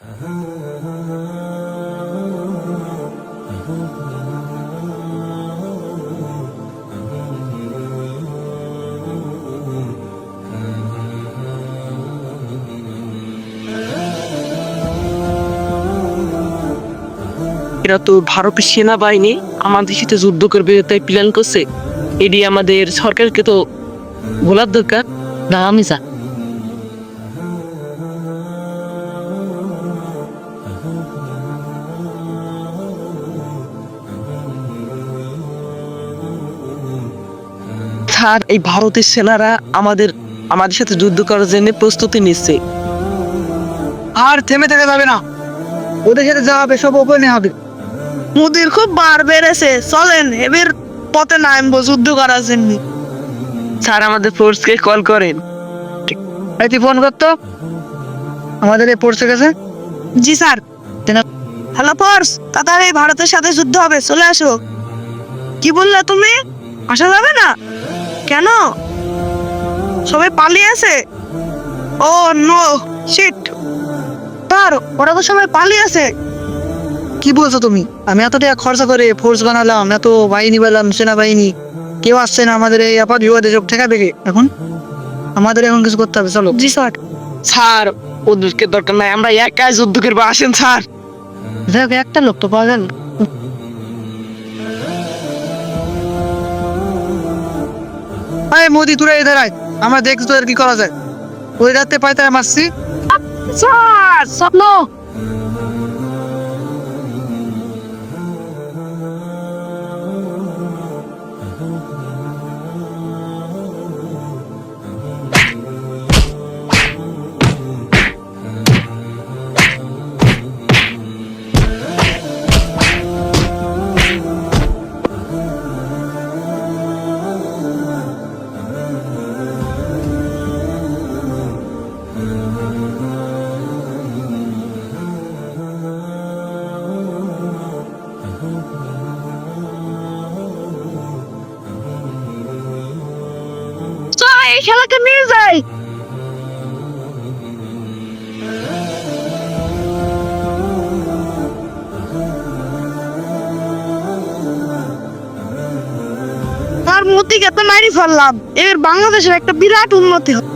এরা তো ভারতের সেনাবাহিনী আমাদের সাথে যুদ্ধ করবে তাই প্ল্যান করছে। এটি আমাদের সরকারকে তো বলার দরকার না। আমি যা স্যার, এই ভারতের সেনারা আমাদের আমাদের সাথে যুদ্ধ করার জন্য প্রস্তুতি নিচ্ছে। আর থেমে থাকা যাবে না, ওদের সাথে যা হবে সব ওপেনে হবে। মুদির খুব বার বেড়েছে, চলেন এবার পথে নামবো যুদ্ধ করার জন্য। স্যার, আমাদের ফোর্সকে কল করেন। এই তুই ফোন করতো, আমাদের এই পড়ছে গেছে। জি স্যার। হ্যালো ফোর্স, তাড়াতাড়ি ভারতের সাথে যুদ্ধ হবে, চলে আসো। কি বললে তুমি? আসা যাবে না কেন? সবাই পালিয়ে আছে। ও নো শিট, স্যার ওরা তো সবাই পালিয়ে আছে। কি বলছো তুমি? আমি এত টাকা খরচা করে ফোর্স বানালাম, এত বাহিনী বানালাম, সেনাবাহিনী, কেউ আসছে না আমাদের এই আপাত বিপদে, সব ঠেকাবে কে? এখন আমাদের এখন কিছু করতে হবে, চলো। জি স্যার। স্যার, ওদেরকে দরকার নাই, আমরা একাই যুদ্ধ করবো, আসেন স্যার। দেখ একটা লোক তো পাওয়া গেল। এই মোদি, তোরা এদের আয়, আমরা দেখছি তোদের কি করা যায়। ওই রাতে পায়তায় মারছি। স্যার স্বপ্ন। এই খেলাকে নিয়ে যাই। আর মোদিকে তো মারি ফেললাম, এবার বাংলাদেশের একটা বিরাট উন্নতি হবে।